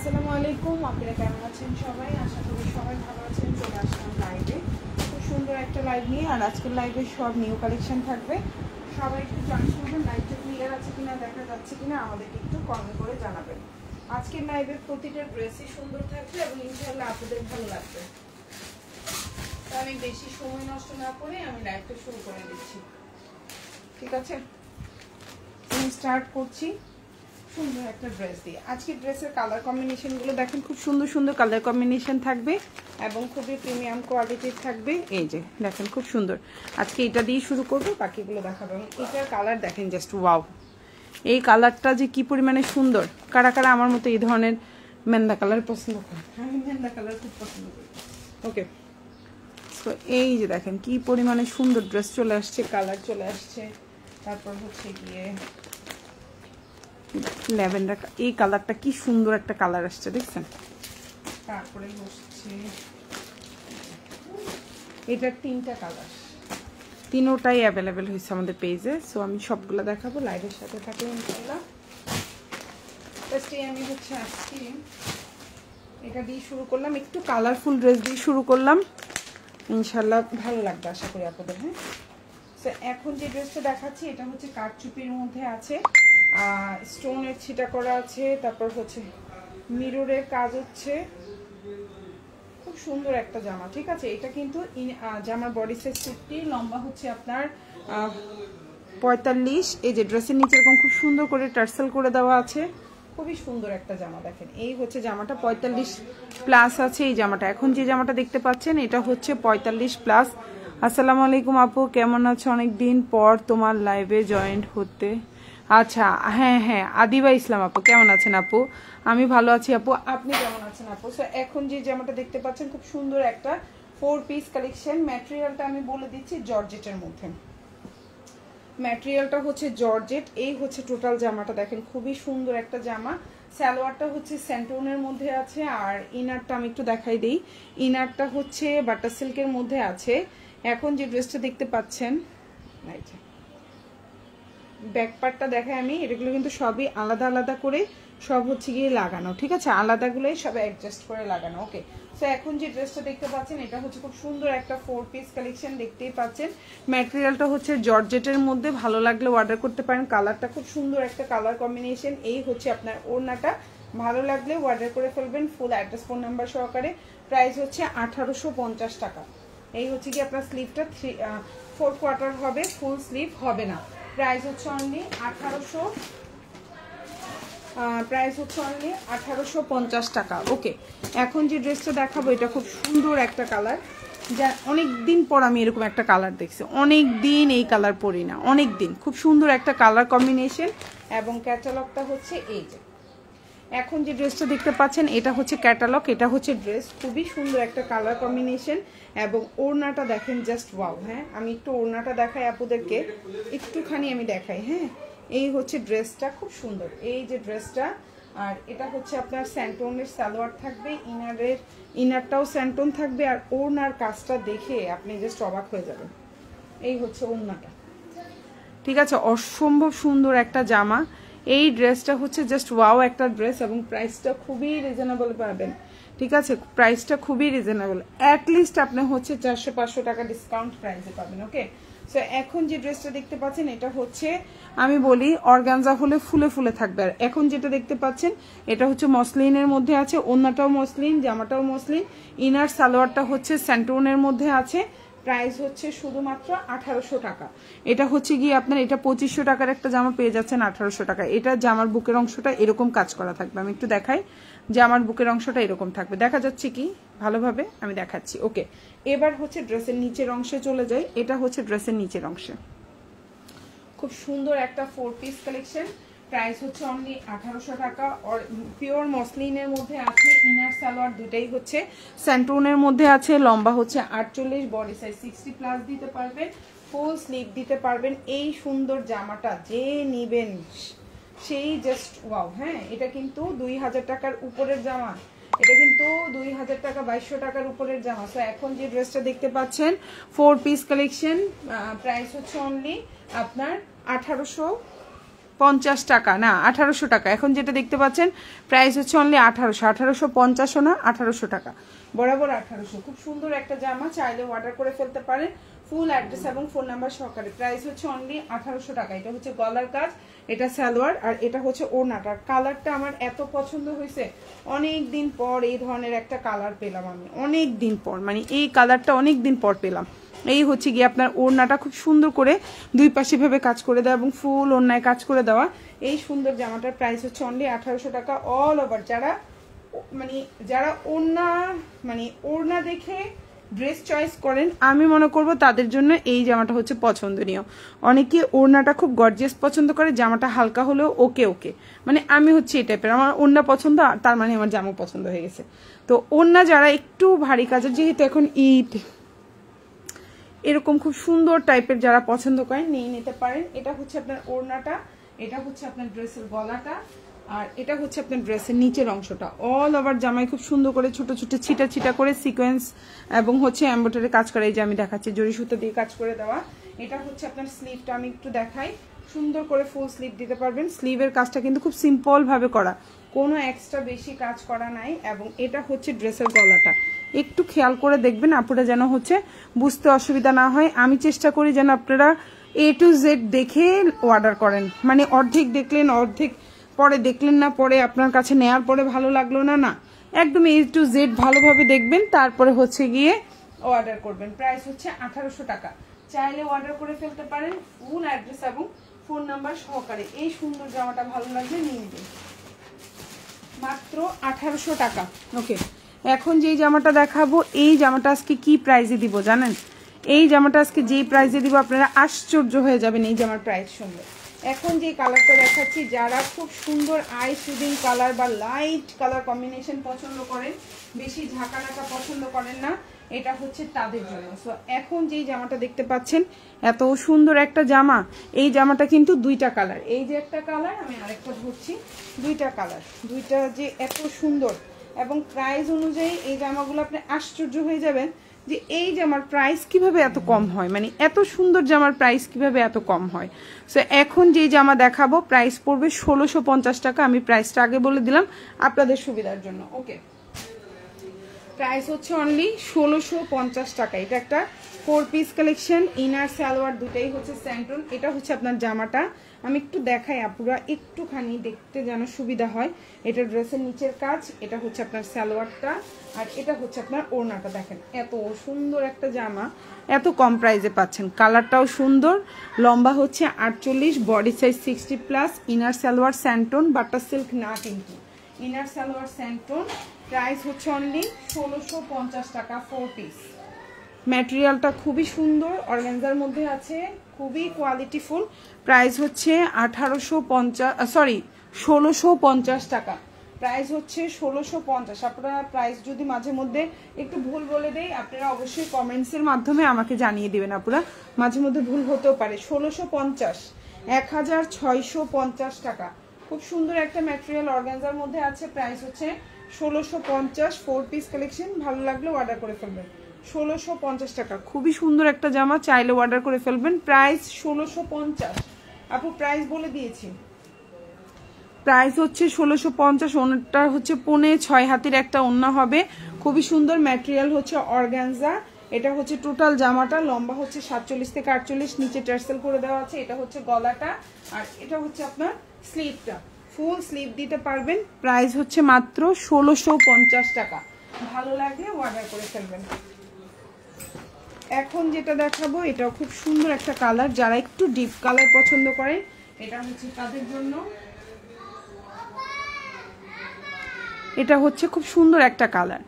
আসসালামু আলাইকুম, আপনারা কেমন আছেন সবাই? আশা করি সবাই ভালো আছেন। চলে আসলাম লাইভে, খুব সুন্দর একটা লাইভ নিয়ে। আর আজকের লাইভে সব নিউ কালেকশন থাকবে। সবাই একটু জয়েন করবেন। লাইভটা ক্লিয়ার আছে কিনা, দেখা যাচ্ছে কিনা আমাদেরকে একটু কমেন্ট করে জানাবেন। আজকের লাইভের প্রতিটা ড্রেসই সুন্দর থাকবে এবং ইনশাআল্লাহ আপনাদের ভালো লাগবে। তো আমি বেশি সময় নষ্ট না করে আমি লাইভটা শুরু করে দিচ্ছি, ঠিক আছে? আমি স্টার্ট করছি সুন্দর একটা ড্রেস দিয়ে। আজকে ড্রেসের কালার কম্বিনেশনগুলো দেখেন, খুব সুন্দর সুন্দর কালার কম্বিনেশন থাকবে এবং খুবই প্রিমিয়াম কোয়ালিটির থাকবে। এই যে দেখেন খুব সুন্দর। আজকে এটা দিয়ে শুরু করবো, বাকিগুলো দেখাবো। এটার কালার দেখেন জাস্ট ওয়াও। এই কালারটা যে কি পরিমাণে সুন্দর। কারা কারা আমার মতো এই ধরনের মেন্দা কালার পছন্দ করেন? আমি মেন্দা কালার খুব পছন্দ করি। ওকে, তো এই যে দেখেন কি পরিমাণে সুন্দর ড্রেস চলে আসছে, কালার চলে আসছে। তারপর হচ্ছে গিয়ে ল্যাভেন্ডার, এই কালারটা কি সুন্দর একটা কালার আসছে, দেখছেন? তারপরে হচ্ছে এটার তিনটা কালার, তিনোটাই অ্যাভেলেবেল হয়েছে আমাদের পেজে। সো আমি সবগুলো দেখাবো, লাইভের সাথে থাকবো ইনশাআল্লাহ। ফার্স্টে আমি হচ্ছে আজকে এটা দিয়ে শুরু করলাম, একটু কালারফুল ড্রেস দিয়ে শুরু করলাম। ইনশাআল্লাহ ভালো লাগবে আশা করি আপনাদের। হ্যাঁ, সো এখন যে ড্রেসটা দেখাচ্ছি এটা হচ্ছে কারচুপির মধ্যে আছে, স্টোনের ছিটা করা আছে, তারপর হচ্ছে মিররের কাজ হচ্ছে। খুব সুন্দর একটা জামা, ঠিক আছে? এটা কিন্তু জামার বডি সাইজ 50, লম্বা হচ্ছে আপনার 45। এই যে ড্রেসের নিচে এরকম খুব সুন্দর করে টার্সেল করে দেওয়া আছে। খুবই সুন্দর একটা জামা দেখেন। এই হচ্ছে জামাটা 45 প্লাস আছে এই জামাটা। এখন যে জামাটা দেখতে পাচ্ছেন এটা হচ্ছে 45 প্লাস। আসসালামু আলাইকুম আপু, কেমন আছো? অনেকদিন পর তোমার লাইভে জয়েন্ট হতে। আচ্ছা, হ্যাঁ হ্যাঁ, আদিবা ইসলাম আপু, কেমন আছেন আপু? আমি ভালো আছি আপু, আপনি কেমন আছেন আপু? সো এখন যে জামাটা দেখতে পাচ্ছেন খুব সুন্দর একটা 4 পিস কালেকশন। ম্যাটেরিয়ালটা আমি বলে দিচ্ছি, জর্জেটের মধ্যে। ম্যাটেরিয়ালটা হচ্ছে জর্জেট। এই হচ্ছে টোটাল জামাটা দেখেন, খুবই সুন্দর একটা জামা। সালোয়ারটা হচ্ছে স্যান্টোনের মধ্যে আছে, আর ইনারটা আমি একটু দেখাই দিই। ইনারটা হচ্ছে বাটার সিল্কের মধ্যে আছে। এখন যে ড্রেসটা দেখতে পাচ্ছেন, ব্যাকপার্টটা দেখাই আমি। এগুলো কিন্তু সবই আলাদা আলাদা করে সব হচ্ছে গিয়ে লাগানো, ঠিক আছে? আলাদাগুলোই সব অ্যাডজাস্ট করে লাগানো। ওকে, সো এখন যে ড্রেসটা দেখতে পাচ্ছেন এটা হচ্ছে খুব সুন্দর একটা 4 পিস কালেকশন, দেখতেই পাচ্ছেন। ম্যাটেরিয়ালটা হচ্ছে জর্জেটের মধ্যে, ভালো লাগলে অর্ডার করতে পারেন। কালারটা খুব সুন্দর একটা কালার কম্বিনেশন। এই হচ্ছে আপনার ওড়নাটা, ভালো লাগলে অর্ডার করে ফেলবেন ফুল অ্যাড্রেস ফোন নাম্বার সহকারে। প্রাইস হচ্ছে 1850 টাকা। এই হচ্ছে কি আপনার স্লিভটা 4 কোয়ার্টার হবে, ফুল স্লিভ হবে না। প্রাইস হচ্ছে অনলি 1850 টাকা। ওকে, এখন যে ড্রেসটা দেখাবো এটা খুব সুন্দর একটা কালার, যা অনেক দিন পর আমি এরকম একটা কালার দেখছি। অনেক দিন এই কালার পরি না, অনেক দিন। খুব সুন্দর একটা কালার কম্বিনেশন এবং ক্যাটালগটা হচ্ছে এই যে। এখন যে ড্রেসটা দেখতে পাচ্ছেন এটা হচ্ছে ক্যাটালগ, এটা হচ্ছে ড্রেস। খুবই সুন্দর একটা কালার কম্বিনেশন এবং ওড়নাটা দেখেন জাস্ট ওয়াও। হ্যাঁ, আমি একটু ওড়নাটা দেখাই আপনাদেরকে, একটুখানি আমি দেখাই। হ্যাঁ, এই হচ্ছে ড্রেসটা, খুব সুন্দর এই যে ড্রেসটা। আর এটা হচ্ছে আপনার স্যান্টোনের সালোয়ার থাকবে, ইনারটাও স্যান্টোন থাকবে। আর ওড়নার কাজটা দেখে আপনি জাস্ট অবাক হয়ে যাবেন। এই হচ্ছে ওড়নাটা, ঠিক আছে? অসম্ভব সুন্দর একটা জামা। এই ড্রেসটা হচ্ছে জাস্ট ওয়াও একটা ড্রেস এবং প্রাইসটা খুবই রিজনেবল পাবেন, ঠিক আছে? প্রাইসটা খুবই রিজনেবল, অ্যাটলিস্ট আপনি হচ্ছে 400-500 টাকা ডিসকাউন্ট প্রাইসে পাবেন। ওকে, সো এখন যে ড্রেসটা দেখতে পাচ্ছেন এটা হচ্ছে, আমি বলি অর্গানজা হলে ফুলে ফুলে থাকবে। আর এখন যেটা দেখতে পাচ্ছেন এটা হচ্ছে মসলিনের মধ্যে আছে, ওড়নাটাও মসলিন, জামাটাও মসলিন, ইনার সালোয়ারটা হচ্ছে স্যান্টোনের মধ্যে আছে। প্রাইস হচ্ছে শুধুমাত্র 1800 টাকা। এটা হচ্ছে গিয়ে আপনার, এটা 2500 টাকার একটা জামা পেয়ে যাচ্ছেন 1800 টাকা। এটা জামার বুকের অংশটা এরকম কাজ করা থাকবে, আমি একটু দেখাই। জামার বুকের অংশটা এরকম থাকবে, দেখা যাচ্ছে কি ভালোভাবে? আমি দেখাচ্ছি। ওকে, এবার হচ্ছে ড্রেসের নিচের অংশে চলে যাই। এটা হচ্ছে ড্রেসের নিচের অংশে খুব সুন্দর একটা 4 পিস কালেকশন। প্রাইস হচ্ছে অনলি 1800 টাকা। আর পিওর মসলিনের মধ্যে আছে, ইনার সালোয়ার দুটাই হচ্ছে স্যান্টোনের মধ্যে আছে। লম্বা হচ্ছে 48, বডি সাইজ 60 প্লাস দিতে পারবেন, ফুল স্লিভ দিতে পারবেন। এই সুন্দর জামাটা যে নিবেন সেই জাস্ট ওয়াও। হ্যাঁ, এটা কিন্তু 2000 টাকার উপরের জামা, এটা কিন্তু 2000 টাকা 2200 টাকার উপরের জামা। সো এখন যে ড্রেসটা দেখতে পাচ্ছেন 4 পিস কালেকশন, প্রাইস হচ্ছে অনলি আপনার 1800 50 টাকা না 1800 টাকা। এখন যেটা দেখতে পাচ্ছেন প্রাইস হচ্ছে অনলি 1800, 1850 না 1800 টাকা, বরাবর 1800। খুব সুন্দর একটা জামা, চাইলে অর্ডার করে ফেলতে পারেন ফুল অ্যাড্রেস এবং ফোন নাম্বার সহকারে। প্রাইস হচ্ছে অনলি 1800 টাকা। এটা হচ্ছে গলার কাজ, এটা সালোয়ার, আর এটা হচ্ছে ওড়নাটার কালারটা আমার এত পছন্দ হয়েছে। অনেক দিন পর এই ধরনের একটা কালার পেলাম আমি, অনেক দিন পর, মানে এই কালারটা অনেক দিন পর পেলাম। এই হচ্ছে গিয়ে আপনার ওড়নাটা খুব সুন্দর করে দুই পাশে ভাবে কাজ করে দেওয়া এবং ফুল ওড়নায় কাজ করে দেওয়া। এই সুন্দর জামাটার প্রাইস হচ্ছে অনলি 1800 টাকা অল ওভার। যারা ওড়না দেখে ড্রেস চয়েস করেন, আমি মনে করব তাদের জন্য এই জামাটা হচ্ছে পছন্দনীয়। অনেকে ওড়নাটা খুব গর্জিয়াস পছন্দ করে, জামাটা হালকা হলেও ওকে ওকে, মানে আমি হচ্ছে এই টাইপের, আমার ওড়না পছন্দ, তার মানে আমার জামা পছন্দ হয়ে গেছে। তো ওড়না যারা একটু ভারী কাজের, যেহেতু এখন ঈদ, এরকম খুব সুন্দর টাইপের যারা পছন্দ করেন নিয়ে নিতে পারেন। এটা হচ্ছে আপনার ওড়নাটা, এটা হচ্ছে আপনার ড্রেসের গলাটা, আর এটা হচ্ছে আপনার ড্রেসের নিচের অংশটা। অল ওভার জামায় খুব সুন্দর করে ছোট ছোট ছিটা ছিটা করে সিকোয়েন্স এবং হচ্ছে এমব্রয়ডারি কাজ করা, এই যে আমি দেখাচ্ছি জরি সুতো দিয়ে কাজ করে দেওয়া। এটা হচ্ছে আপনার স্লিভটা, আমি একটু দেখাই, সুন্দর করে ফুল স্লিভ দিতে পারবেন। স্লিভের কাজটা কিন্তু খুব সিম্পল ভাবে করা, কোনো এক্সট্রা বেশি কাজ করা নাই। এবং এটা হচ্ছে ড্রেসের গলাটা, একটু খেয়াল করে দেখবেন আপুরা যেন হচ্ছে বুঝতে অসুবিধা না হয়। আমি চেষ্টা করি যেন আপনারা A to Z দেখে অর্ডার করেন, মানে অর্ধেক দেখলেন, অর্ধেক পরে দেখলেন না, পরে আপনার কাছে নেয়ার পরে ভালো লাগলো না, না, একদম A to Z ভালোভাবে দেখবেন, তারপরে হচ্ছে গিয়ে অর্ডার করবেন। প্রাইস হচ্ছে 1800 টাকা। চাইলে অর্ডার করে ফেলতে পারেন ফুল অ্যাড্রেস এবং ফোন নাম্বার সহকারে। এই সুন্দর জামাটা ভালো লাগলে নিয়ে নেবেন, মাত্র 1800 টাকা। ওকে, এখন যেই জামাটা দেখাবো, এই জামাটা আজকে কি প্রাইসে দিব জানেন? এই জামাটা আজকে যেই প্রাইসে দিব আপনারা আশ্চর্য হয়ে যাবেন এই জামার প্রাইস শুনলে। এখন যে কালারটা দেখাচ্ছি, যারা খুব সুন্দর আই শুডিং কালার বা লাইট কালার কম্বিনেশন পছন্দ করেন, বেশি ঝাঁকা নাকা পছন্দ করেন না, এটা হচ্ছে তাদের জন্য। সো এখন যেই জামাটা দেখতে পাচ্ছেন, এত সুন্দর একটা জামা, এই জামাটা কিন্তু দুইটা কালার, এই যে একটা কালার, আমি আরেকটা ধরছি, দুইটা কালার, দুইটা যে এত সুন্দর। এবং প্রাইস অনুযায়ী এই জামাগুলো আপনি আশ্চর্য হয়ে যাবেন যে এই জামার প্রাইস কিভাবে এত কম হয়, মানে এত সুন্দর জামার প্রাইস কিভাবে এত কম হয়। সো এখন যেই জামা দেখাবো প্রাইস পড়বে 1650 টাকা। আমি প্রাইসটা আগে বলে দিলাম আপনাদের সুবিধার জন্য। ওকে, প্রাইস হচ্ছে অনলি 1650 টাকা। এটা একটা 4 পিস কালেকশন, ইনার সালোয়ার দুটাই হচ্ছে স্যান্টন। এটা হচ্ছে আপনার জামাটা, আমি একটু দেখাই আপুরা, একটুখানি দেখতে যেন সুবিধা হয়। এটা ড্রেসের নিচের কাজ, এটা হচ্ছে আপনার সালোয়ারটা, আর এটা হচ্ছে আপনার ওড়নাটা। দেখেন এত সুন্দর একটা জামা এত কম প্রাইসে পাচ্ছেন। কালারটাও সুন্দর, লম্বা হচ্ছে 48, বডি সাইজ 60+, ইনার সালোয়ার স্যান্টন, বাটার সিল্ক না কিন্তু, ইনার সালোয়ার স্যান্টন। প্রাইস হচ্ছে অনলি 1650 টাকা 4 পিস। ম্যাটেরিয়ালটা খুবই সুন্দর, অর্গানজার মধ্যে আছে, খুবই কোয়ালিটিফুল। প্রাইস হচ্ছে 1650 টাকা। প্রাইস হচ্ছে 1650। আপনারা প্রাইস যদি মাঝে মধ্যে একটু ভুল বলে দেই, আপনারা অবশ্যই কমেন্টসের মাধ্যমে আমাকে জানিয়ে দিবেন। আপনারা মাঝে মধ্যে ভুল হতেও পারে। 1650, 1650 টাকা। খুব সুন্দর একটা ম্যাটেরিয়াল অর্গানজার মধ্যে আছে। প্রাইস হচ্ছে 1650, 4 পিস কালেকশন। ভালো লাগলে অর্ডার করে ফেলবেন। 1650 টাকা, খুবই সুন্দর একটা জামা, চাইলে অর্ডার করে ফেলবেন। প্রাইস 1650। আপু প্রাইস বলে দিয়েছি, প্রাইস হচ্ছে 1650। ওনারটা হচ্ছে 6.5 হাতের একটা ওন্না হবে, খুবই সুন্দর। ম্যাটেরিয়াল হচ্ছে অর্গানজা। এটা হচ্ছে টোটাল জামাটা, লম্বা হচ্ছে 47 থেকে 48, নিচে টার্সেল করে দেওয়া আছে। এটা হচ্ছে গলাটা, আর এটা হচ্ছে আপনার স্লিভটা, ফুল স্লিভ দিতে পারবেন। প্রাইস হচ্ছে মাত্র 1650 টাকা। ভালো লাগলে অর্ডার করে ফেলবেন। এখন যেটা দেখাবো, এটাও খুব সুন্দর একটা কালার, যারা একটু ডিপ কালার পছন্দ করেন এটা হচ্ছে তাদের জন্য। এটা হচ্ছে খুব সুন্দর একটা কালার।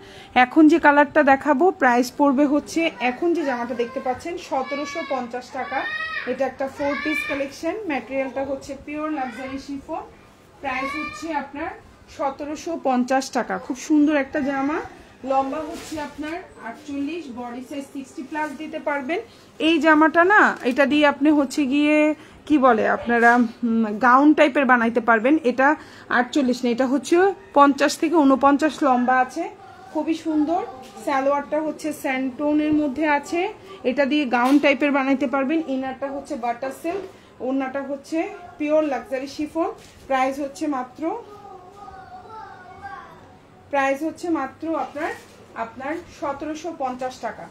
এখন যে কালারটা দেখাবো প্রাইস পড়বে হচ্ছে, এখন যে জামাটা দেখতে পাচ্ছেন 1750 টাকা। এটা একটা 4 পিস কালেকশন, ম্যাটেরিয়ালটা হচ্ছে পিওর লাক্সারি শিফন। প্রাইস হচ্ছে আপনার 1750 টাকা। খুব সুন্দর একটা জামা, লম্বা হচ্ছে আপনার 48, বডি সাইজ 60+ দিতে পারবেন। এই জামাটা না, এটা দিয়ে আপনি হচ্ছে গিয়ে কি বলে আপনারা গাউন টাইপের বানাইতে পারবেন। এটা 48 না, এটা হচ্ছে 50 থেকে 49 লম্বা আছে, খুবই সুন্দর। সালোয়ারটা হচ্ছে স্যান্টোনের মধ্যে আছে, এটা দিয়ে গাউন টাইপের বানাইতে পারবেন। ইনারটা হচ্ছে বাটার সিল্ক, ওড়নাটা হচ্ছে পিওর লাক্সারি শিফন, প্রাইস হচ্ছে মাত্র আপনার 1750 টাকা।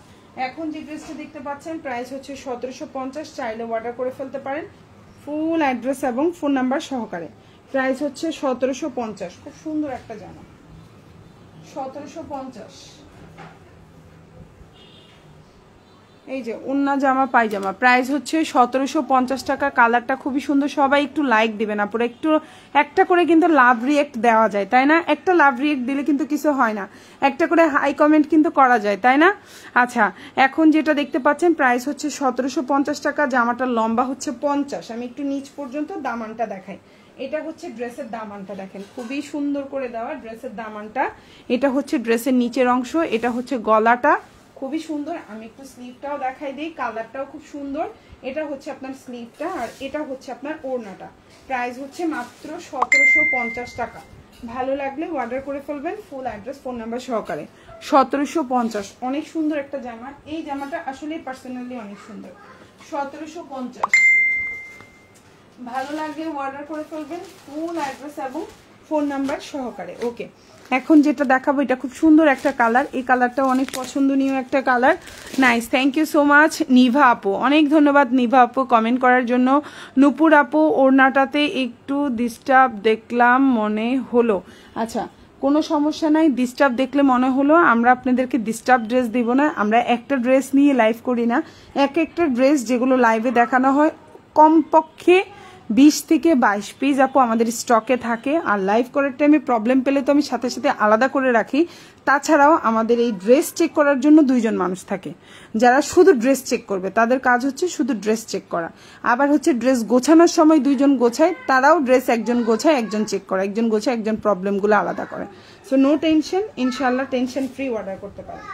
এখন যে ড্রেসটা দেখতে পাচ্ছেন প্রাইস হচ্ছে 1750, চাইলে অর্ডার করে ফেলতে পারেন ফুল অ্যাড্রেস এবং ফোন নাম্বার সহকারে। প্রাইস হচ্ছে 1750, খুব সুন্দর একটা জামা, 1750। এই যে ওন্না জামা পায়জামা, প্রাইস হচ্ছে 1750 টাকা। কালারটা খুবই সুন্দর, সবাই একটু লাইক দিবেন আপুরা, একটু একটা করে কিন্তু লাভ রিয়েক্ট দেওয়া যায় তাই না? একটা লাভ রিয়েক্ট দিলে কিন্তু কিছু হয় না, একটা করে হাই কমেন্ট কিন্তু করা যায় তাই না? আচ্ছা, এখন যেটা দেখতে পাচ্ছেন প্রাইস হচ্ছে 1750 টাকা। জামাটার লম্বা হচ্ছে 50, আমি একটু নিচ পর্যন্ত দামানটা দেখাই। এটা হচ্ছে ড্রেসের দামানটা, দেখেন খুবই সুন্দর করে দেওয়া ড্রেসের দামানটা। এটা হচ্ছে ড্রেসের নিচের অংশ, এটা হচ্ছে গলাটা খুবই সুন্দর। আমি একটু স্লিভটাও দেখাই দিই, কালারটাও খুব সুন্দর। এটা হচ্ছে আপনার স্লিভটা আর এটা হচ্ছে আপনার ওড়নাটা। প্রাইস হচ্ছে মাত্র 1750 টাকা। ভালো লাগলে অর্ডার করে ফেলবেন ফুল অ্যাড্রেস ফোন নাম্বার সহকারে। 1750, অনেক সুন্দর একটা জামা। এই জামাটা আসলে পার্সোনালি অনেক সুন্দর। 1750, ভালো লাগলে অর্ডার করে ফেলবেন ফুল অ্যাড্রেস এবং ফোন নাম্বার সহকারে। ওকে, এখন যেটা দেখাবো এটা খুব সুন্দর একটা কালার, এই কালারটা অনেক পছন্দনীয় একটা colour. Nice, thank you so much Niva আপু, অনেক ধন্যবাদ নিভা আপু কমেন্ট করার জন্য। নূপুর আপু, ওড়নাটাতে একটু ডিস্টার্ব দেখলাম মনে হলো। আচ্ছা, কোনো সমস্যা নাই, ডিস্টার্ব দেখলে মনে হলো। আমরা আপনাদেরকে ডিস্টার্ব ড্রেস দিব না, আমরা একটা ড্রেস নিয়ে লাইভ করি না। একটা ড্রেস যেগুলো লাইভে দেখানো হয় কমপক্ষে 20 থেকে 22 পিস আপু আমাদের স্টকে থাকে। আর লাইভ করার টাইমে প্রবলেম পেলে তো আমি সাথে সাথে আলাদা করে রাখি। তাছাড়াও আমাদের এই ড্রেস চেক করার জন্য 2 জন মানুষ থাকে যারা শুধু ড্রেস চেক করবে, তাদের কাজ হচ্ছে শুধু ড্রেস চেক করা। আবার হচ্ছে ড্রেস গোছানোর সময় 2 জন গোছায়, তারাও ড্রেস একজন গোছায় একজন চেক করে, একজন গোছায় একজন প্রবলেমগুলো আলাদা করে। সো নো টেনশন, ইনশাল্লাহ টেনশন ফ্রি অর্ডার করতে পারেন।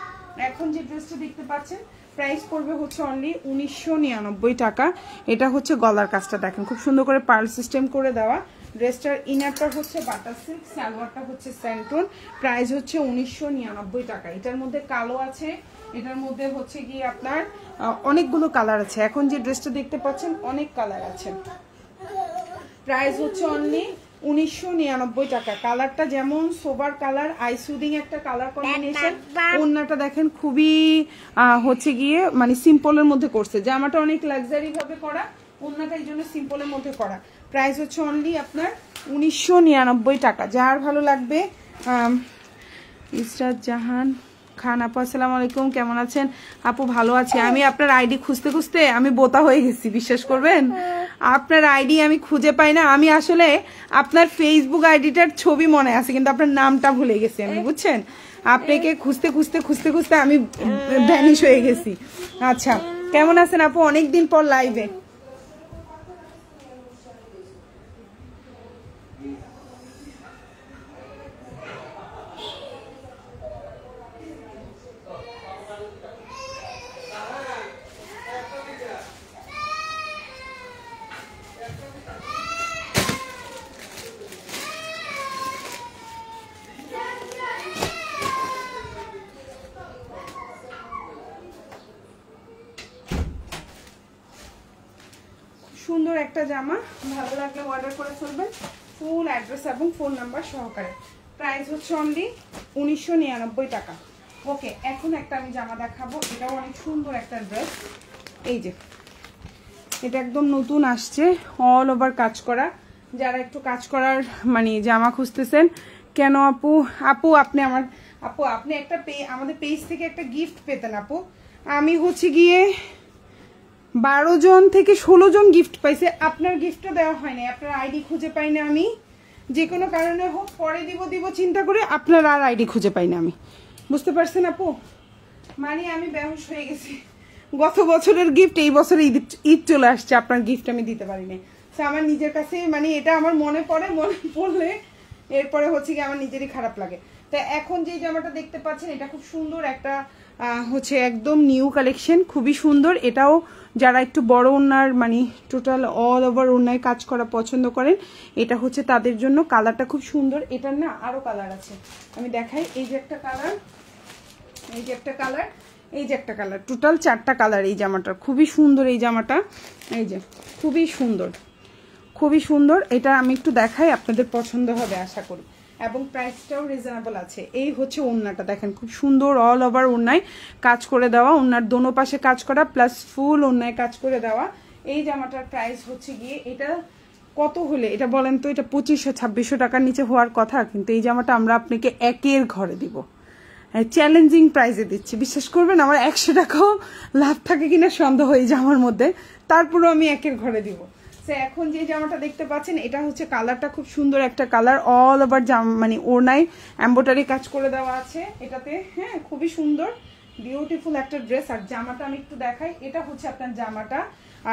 এখন যে ড্রেসটা দেখতে পাচ্ছেন প্রাইস পড়বে হচ্ছে অনলি 1999 টাকা। এটা হচ্ছে গলার কাজটা দেখেন খুব সুন্দর করে পার্ল সিস্টেম করে দেওয়া। ড্রেসটার ইনারটা হচ্ছে বাটার সিল্ক, সালোয়ারটা হচ্ছে স্যান্টন। প্রাইস হচ্ছে 1999 টাকা। এটার মধ্যে কালো আছে, এটার মধ্যে হচ্ছে গিয়ে আপনার অনেকগুলো কালার আছে। এখন যে ড্রেসটা দেখতে পাচ্ছেন অনেক কালার আছে। প্রাইস হচ্ছে অনলি 1999 টাকা। কালারটা যেমন সোবার কালার, আই সুদিং একটা কালার কম্বিনেশন। ওড়নাটা দেখেন খুবই হচ্ছে গিয়ে মানে সিম্পলের মধ্যে করছে, জামাটা অনেক লাক্সারি ভাবে করা, ওড়নাটা এই জন্য সিম্পলের মধ্যে করা। প্রাইস হচ্ছে অনলি আপনার 1999 টাকা। যার ভালো লাগবে। ইসরাত জাহান খান আপু, আসসালামু আলাইকুম, কেমন আছেন আপু? ভালো আছি। আমি আপনার আইডি খুঁজতে খুঁজতে আমি বোতা হয়ে গেছি, বিশ্বাস করবেন। আপনার আইডি আমি খুঁজে পাই না। আমি আসলে আপনার ফেসবুক আইডিটার ছবি মনে আছে, কিন্তু আপনার নামটা ভুলে গেছি আমি, বুঝছেন। আপনাকে খুঁজতে খুঁজতে খুঁজতে খুঁজতে আমি ভ্যানিশ হয়ে গেছি। আচ্ছা, কেমন আছেন আপু? অনেকদিন পর লাইভে। সুন্দর একটা জামা, ভালো লাগলে অর্ডার করে ফেলবেন ফুল অ্যাড্রেস এবং ফোন নাম্বার সহকারে। প্রাইস হচ্ছে অনলি 1999 টাকা। ওকে, এখন একটা আমি জামা দেখাবো, এটাও অনেক সুন্দর একটা ড্রেস। এই যে এটা একদম নতুন আসছে, অল ওভার কাজ করা। যারা একটু কাজ করার মানে জামা খুঁজতেছেন, কেন আপু? আপনি আপনি একটা আমাদের পেজ থেকে একটা গিফট পেতেন আপু। আমি হচ্ছে গিয়ে 12 জন থেকে 16 জন গিফট পাইছে, আপনার গিফটটা দেওয়া হয়নি। আপনার আইডি খুঁজে পাই না আমি, যে কোনো কারণে হোক পরে দিব চিন্তা করে আপনার আর আইডি খুঁজে পাই না আমি, বুঝতে পারছেন আপু? মানে আমি বেহুশ হয়ে গেছি। গত বছরের গিফট এই বছরে ঈদ চলে আসছে, আপনার গিফট আমি দিতে পারিনি। তো আমার নিজের কাছে মানে এটা আমার মনে পড়লে এরপরে হচ্ছে কি আমার নিজেরই খারাপ লাগে। তো এখন যে জামাটা দেখতে পাচ্ছেন এটা খুব সুন্দর একটা হচ্ছে একদম নিউ কালেকশন, খুবই সুন্দর। এটাও যারা একটু বড় ওড়নার মানে টোটাল অল ওভার ওড়নায় কাজ করা পছন্দ করেন, এটা হচ্ছে তাদের জন্য। কালারটা খুব সুন্দর। এটার না আরো কালার আছে, আমি দেখাই। এই যে একটা কালার, এই যে একটা কালার, এই যে একটা কালার, টোটাল 4টা কালার এই জামাটার, খুবই সুন্দর এই জামাটা, এই যে খুবই সুন্দর, খুবই সুন্দর। এটা আমি একটু দেখাই, আপনাদের পছন্দ হবে আশা করি, এবং প্রাইসটাও রিজনেবল আছে। এই হচ্ছে ওড়নাটা, দেখেন খুব সুন্দর অল ওভার ওড়নায় কাজ করে দেওয়া, ওড়নার দোনো পাশে কাজ করা প্লাস ফুল ওড়নায় কাজ করে দেওয়া। এই জামাটার প্রাইস হচ্ছে গিয়ে, এটা কত হলে এটা বলেন তো, এটা 2500-2600 টাকার নিচে হওয়ার কথা, কিন্তু এই জামাটা আমরা আপনাকে একের ঘরে দিব, চ্যালেঞ্জিং প্রাইসে দিচ্ছি। বিশ্বাস করবেন আমার 100 টাকাও লাভ থাকে কিনা সন্দেহ এই জামার মধ্যে, তারপরেও আমি একের ঘরে দিব। এখন যে জামাটা দেখতে পাচ্ছেন এটা হচ্ছে কালারটা খুব সুন্দর একটা কালার, অল ওভার মানে ওড়নায় এমব্রয়ডারি কাজ করে দেওয়া আছে এটাতে, হ্যাঁ খুবই সুন্দর বিউটিফুল একটা ড্রেস। আর জামাটা আমি একটু দেখাই, এটা হচ্ছে আপনার জামাটা,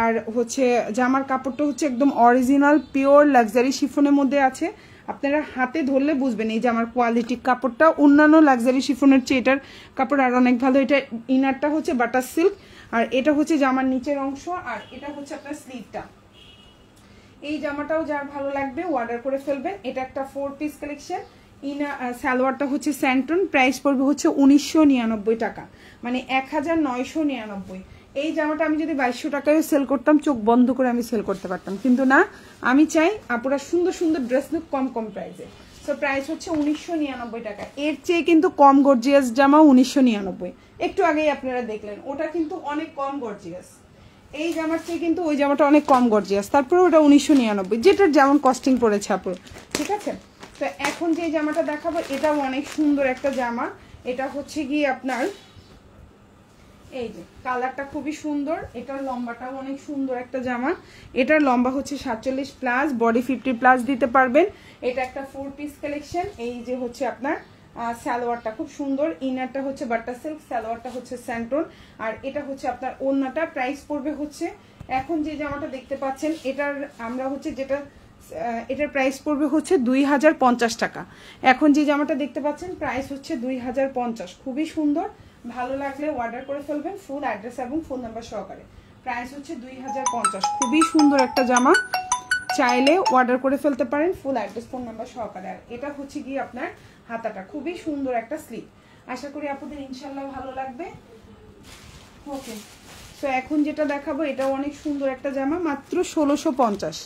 আর হচ্ছে জামার কাপড়টা হচ্ছে একদম অরিজিনাল পিওর লাক্সারি শিফনের মধ্যে আছে। আপনারা হাতে ধরলে বুঝবেন এই জামার কোয়ালিটি, কাপড়টা অন্যান্য লাক্সারি শিফনের চেয়ে এটার কাপড় আর অনেক ভালো। এটা ইনারটা হচ্ছে বাটার সিল্ক, আর এটা হচ্ছে জামার নিচের অংশ, আর এটা হচ্ছে আপনার স্লিভটা। এই জামাটাও যার ভালো লাগবে অর্ডার করে ফেলবেন। এটা একটা 4 পিস কালেকশন, সালোয়ারটা হচ্ছে স্যান্টন, প্রাইস পড়বে হচ্ছে 1999 টাকা, মানে 1999। এই জামাটা আমি যদি 2200 টাকায় সেল করতাম চোখ বন্ধ করে আমি সেল করতে পারতাম, কিন্তু না, আমি চাই আপুরা সুন্দর সুন্দর ড্রেস নিক কম কম প্রাইসে। সো প্রাইস হচ্ছে 1999 টাকা। এর চেয়ে কিন্তু কম গর্জিয়াস জামা 1999, একটু আগেই আপনারা দেখলেন ওটা কিন্তু অনেক কম গর্জিয়াস। এই জামার চেয়ে কিন্তু ওই জামাটা অনেক কম গর্জিয়াস, তারপরে ওটা 1999, যেটার যেমন কস্টিং পড়েছে আপুর, ঠিক আছে। তো এখন যে জামাটা দেখাবো এটাও অনেক সুন্দর একটা জামা, এটা হচ্ছে গিয়ে আপনার এই যে কালারটা খুবই সুন্দর, এটার লম্বাটাও অনেক সুন্দর একটা জামা। এটার লম্বা হচ্ছে 47 প্লাস, বডি 50 প্লাস দিতে পারবেন। এটা একটা 4 পিস কালেকশন। এই যে হচ্ছে আপনার সালোয়ারটা খুব সুন্দর, ইনারটা হচ্ছে বাটার সিল্ক, সালোয়ারটা হচ্ছে স্যান্টন, আর এটা হচ্ছে আপনার ওড়নাটা। প্রাইস পড়বে হচ্ছে, এখন যে জামাটা দেখতে পাচ্ছেন এটার আমরা হচ্ছে যেটা এটার প্রাইস পড়বে হচ্ছে 2050 টাকা। এখন যে জামাটা দেখতে পাচ্ছেন প্রাইস হচ্ছে 2050, খুবই সুন্দর, ভালো লাগলে অর্ডার করে ফেলবেন ফুল অ্যাড্রেস এবং ফোন নাম্বার সহকারে। প্রাইস হচ্ছে 2050, খুবই সুন্দর একটা জামা, চাইলে অর্ডার করে ফেলতে পারেন ফুল অ্যাড্রেস ফোন নাম্বার সহকারে। আর এটা হচ্ছে গিয়ে আপনার হাতাটা, খুবই সুন্দর একটা স্লিভ, আশা করি আপনাদের ইনশাল্লাহ ভালো লাগবে। ওকে, তো এখন যেটা দেখাবো এটাও অনেক সুন্দর একটা জামা, মাত্র 1650,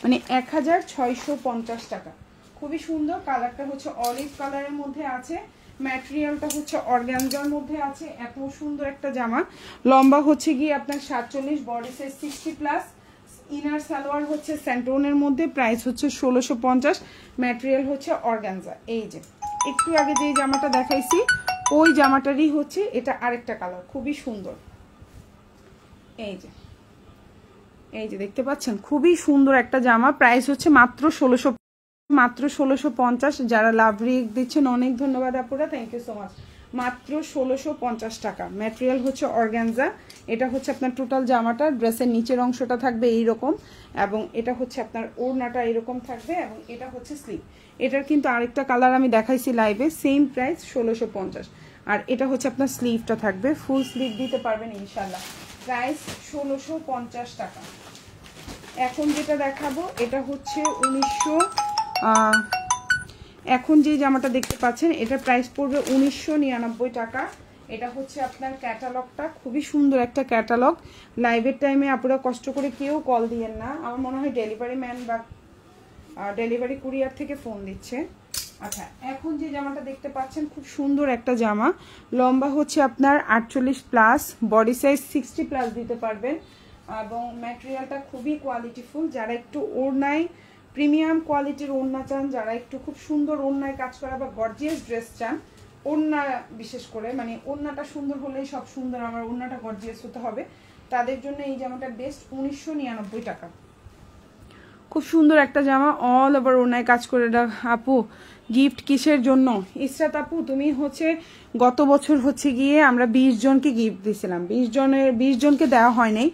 মানে 1650 টাকা, খুবই সুন্দর। কালারটা হচ্ছে অলিভ কালারের মধ্যে আছে, ম্যাটেরিয়ালটা হচ্ছে অর্গানজার মধ্যে আছে, এত সুন্দর একটা জামা। লম্বা হচ্ছে গিয়ে আপনার 47, body size 60 plus, inner salwar হচ্ছে স্যান্টোনের মধ্যে, প্রাইস হচ্ছে 1650, ম্যাটেরিয়াল হচ্ছে অর্গানজা। এই যে একটু আগে যে জামাটা দেখাইছি ওই জামাটারই হচ্ছে এটা আরেকটা কালার, খুবই সুন্দর। এই যে দেখতে পাচ্ছেন খুবই সুন্দর একটা জামা, প্রাইস হচ্ছে মাত্র 1650। যারা লাভ রিক দিচ্ছেন অনেক ধন্যবাদ আপুরা, থ্যাংক ইউ সো মাচ। মাত্র 1650 টাকা, ম্যাটেরিয়াল হচ্ছে অর্গানজা। এটা হচ্ছে আপনার টোটাল জামাটা, ড্রেসের নিচের অংশটা থাকবে এইরকম, এবং এটা হচ্ছে আপনার ওড়নাটা এরকম থাকবে, এবং এটা হচ্ছে স্লিভ। এটার কিন্তু আরেকটা কালার আমি দেখাইছি লাইভে, সেম প্রাইস 1650। আর এটা হচ্ছে আপনার স্লিভটা থাকবে, ফুল স্লিভ দিতে পারবেন ইনশাল্লাহ। প্রাইস 1650 টাকা। এখন যেটা দেখাবো এটা হচ্ছে 1900, এখন যে জামাটা দেখতে পাচ্ছেন এটার প্রাইস পড়বে 1999 টাকা। এটা হচ্ছে আপনার ক্যাটালগটা, খুবই সুন্দর একটা ক্যাটালগ। লাইভের টাইমে আপনারা কষ্ট করে কেউ কল দিয়েন না, আমার মনে হয় ডেলিভারি ম্যান বা ডেলিভারি কুরিয়ার থেকে ফোন দিচ্ছে। আচ্ছা, এখন যে জামাটা দেখতে পাচ্ছেন খুব সুন্দর একটা জামা, লম্বা হচ্ছে আপনার 48 প্লাস, বডি সাইজ 60 প্লাস দিতে পারবেন, এবং ম্যাটেরিয়ালটা খুবই কোয়ালিটিফুল। যারা একটু ওড়নায় প্রিমিয়াম কোয়ালিটির ওড়না চান, যারা একটু খুব সুন্দর ওড়নায় কাজ করা বা গর্জিয়াস ড্রেস চান, ওড়না বিশেষ করে, মানে ওড়নাটা সুন্দর হলেই সব সুন্দর, আমার ওড়নাটা গর্জিয়াস হতে হবে, তাদের জন্য এই জামাটা বেস্ট, 1999 টাকা। খুব সুন্দর একটা জামা, অল ওভার ওড়নায় কাজ করে। আপু গিফট কিসের জন্য? ইসরাত আপু তুমি হচ্ছে গত বছর হচ্ছে গিয়ে আমরা 20 জনকে গিফট দিয়েছিলাম, 20 জনকে দেওয়া হয় নাই,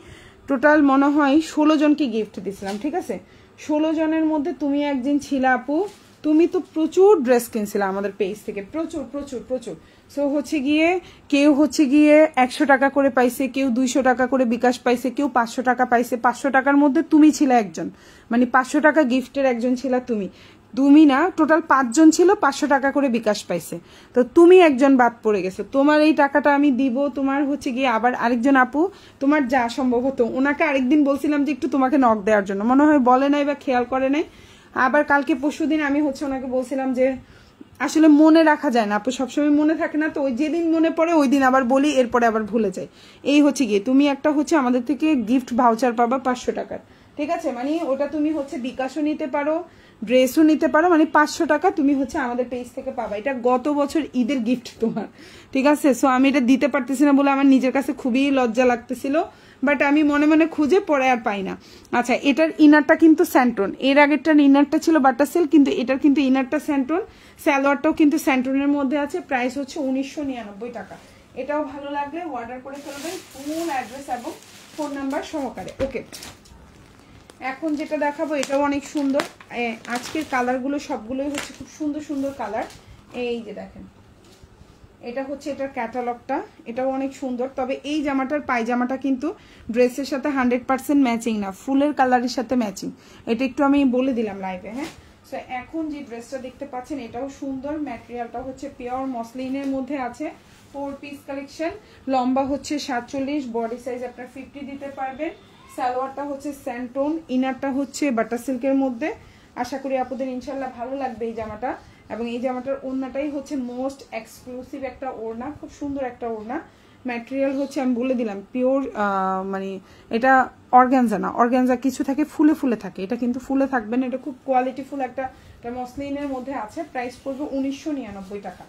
টোটাল মনে হয় 16 জনকে গিফট দিয়েছিলাম, ঠিক আছে। 16 জনের মধ্যে তুমি একজন ছিলা আপু, তুমি তো প্রচুর ড্রেস কিনছিলে আমাদের পেজ থেকে, প্রচুর প্রচুর প্রচুর। সো হচ্ছে গিয়ে কেউ হচ্ছে গিয়ে 100 টাকা করে পাইছে, কেউ 200 টাকা করে বিকাশ পাইছে, কেউ 500 টাকা পাইছে। 500 টাকার মধ্যে তুমি ছিলে একজন, মানে 500 টাকা গিফটের একজন ছিলা তুমি। তুমি না, টোটাল 5 জন ছিল, 500 টাকা করে বিকাশ পাইছে, তো তুমি একজন বাদ পড়ে গেছো। তোমার এই টাকাটা আমি দিব, তোমার হচ্ছে গিয়ে আবার আরেকজন আপু, তোমার যা সম্ভব হতো, ওনাকে আরেকদিন বলছিলাম যে একটু তোমাকে নক দেওয়ার জন্য, মনে হয় বলে নাই বা খেয়াল করে নাই। আবার কালকে পরশুদিন আমি হচ্ছে ওনাকে বলছিলাম যে আসলে মনে রাখা যায় না আপু, সবসময় মনে থাকে না, তো ওই যেদিন মনে পড়ে ওই দিন আবার বলি, এরপরে আবার ভুলে যাই। এই হচ্ছে গিয়ে তুমি একটা হচ্ছে আমাদের থেকে গিফট ভাউচার পাবা 500 টাকার, ঠিক আছে? মানে ওটা তুমি হচ্ছে বিকাশও নিতে পারো, ড্রেসও নিতে পারো, মানে 500 টাকা তুমি হচ্ছে আমাদের পেজ থেকে পাবা। এটা গত বছর ঈদের গিফট তোমার, ঠিক আছে? সো আমি এটা দিতে পারতেছি না বলে আমার নিজের কাছে খুবই লজ্জা লাগতেছিল, বাট আমি মনে মনে খুঁজে পরে আর পাই না। আচ্ছা, এটার ইনারটা কিন্তু স্যান্টন, এর আগেরটার ইনারটা ছিল বাটার সিল্ক, কিন্তু এটার কিন্তু ইনারটা স্যান্টন, সালোয়ারটাও কিন্তু স্যান্টনের মধ্যে আছে। প্রাইস হচ্ছে 1999 টাকা। এটাও ভালো লাগলে অর্ডার করে ফেলবেন, ফুল অ্যাড্রেস এবং ফোন নাম্বার সহকারে। ওকে, এখন যেটা দেখাবো এটাও অনেক সুন্দর। আজকের কালারগুলো সবগুলোই হচ্ছে খুব সুন্দর সুন্দর কালার। এই যে দেখেন, এটা হচ্ছে এটার ক্যাটালগটা, এটাও অনেক সুন্দর। তবে এই জামাটার পায়জামাটা কিন্তু ড্রেসের সাথে 100% ম্যাচিং না, ফুলের কালারের সাথে ম্যাচিং, এটা একটু আমি বলে দিলাম লাইভে। হ্যাঁ, সো এখন যে ড্রেসটা দেখতে পাচ্ছেন এটাও সুন্দর, ম্যাটেরিয়ালটা হচ্ছে পিওর মসলিনের মধ্যে আছে, 4 পিস কালেকশন, লম্বা হচ্ছে 47, বডি সাইজ আপনার 50 দিতে পারবেন। সালোয়ারটা হচ্ছে স্যান্টোন, ইনারটা হচ্ছে বাটার সিল্কের মধ্যে। আশা করি আপনাদের ইনশাল্লাহ ভালো লাগবে এই জামাটা। এবং এই জামাটার ওড়নাটাই হচ্ছে মোস্ট এক্সক্লুসিভ একটা ওড়না, খুব সুন্দর একটা ওড়না। ম্যাটেরিয়াল হচ্ছে আমি বলে দিলাম পিওর, মানে এটা অর্গানজা না, অর্গানজা কিছু থাকে ফুলে ফুলে থাকে, এটা কিন্তু ফুলে থাকবে না, এটা খুব কোয়ালিটিফুল একটা মসলিনের মধ্যে আছে। প্রাইস পড়বে 1999 টাকা।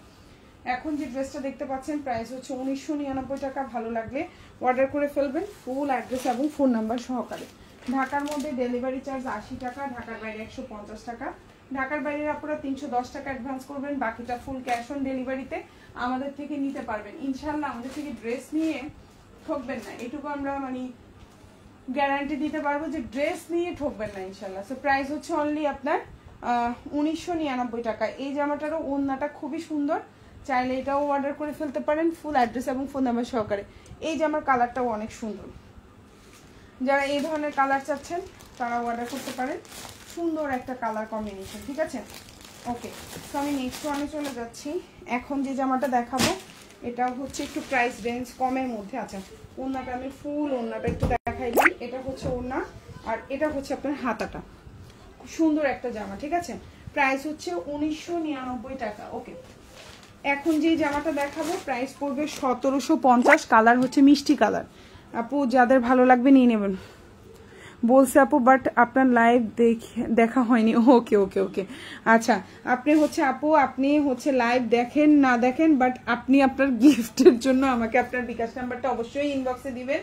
এখন যে ড্রেসটা দেখতে পাচ্ছেন প্রাইস হচ্ছে 1999 টাকা। ভালো লাগলে অর্ডার করে ফেলবেন, ফুল অ্যাড্রেস এবং ফোন নাম্বার সহকারে। ঢাকার মধ্যে ডেলিভারি চার্জ 80 টাকা, ঢাকার বাইরে 150 টাকা। ঢাকার বাইরের আপনারা 310 টাকা অ্যাডভান্স করবেন, বাকিটা ফুল ক্যাশ অন ডেলিভারিতে আমাদের থেকে নিতে পারবেন। ইনশাল্লাহ আমাদের থেকে ড্রেস নিয়ে ঠকবেন না, এটুকু আমরা মানে গ্যারান্টি দিতে পারবো যে ড্রেস নিয়ে ঠকবেন না ইনশাল্লাহ। সো প্রাইস হচ্ছে অনলি আপনার 1999 টাকা। এই জামাটারও ওড়নাটা খুবই সুন্দর, চাইলে এটাও অর্ডার করে ফেলতে পারেন, ফুল অ্যাড্রেস এবং ফোন নাম্বার সহকারে। এই জামার কালারটাও অনেক সুন্দর, যারা এই ধরনের কালার চাচ্ছেন তারা অর্ডার করতে পারেন, সুন্দর একটা কালার কম্বিনেশন, ঠিক আছে? ওকে, তো আমি নেক্সট ওয়ানে চলে যাচ্ছি। এখন যে জামাটা দেখাবো এটাও হচ্ছে একটু প্রাইস রেঞ্জ কমের মধ্যে আছে। ওড়নাটা আমি ফুল ওড়নাটা একটু দেখাই দিই। এটা হচ্ছে ওড়না, আর এটা হচ্ছে আপনার হাতাটা। খুব সুন্দর একটা জামা, ঠিক আছে? প্রাইস হচ্ছে 1999 টাকা। ওকে, এখন যে জামাটা দেখাবো প্রাইস পড়বে 1750, কালার হচ্ছে মিষ্টি কালার। আপু যাদের ভালো লাগবে নিয়ে নেবেন বলছে আপু, বাট আপনার লাইভ দেখা হয়নি। ওকে ওকে ওকে, আচ্ছা আপনি হচ্ছে আপু, আপনি হচ্ছে লাইভ দেখেন না দেখেন, বাট আপনি আপনার গিফটের জন্য আমাকে আপনার বিকাশ নাম্বারটা অবশ্যই ইনবক্সে দিবেন।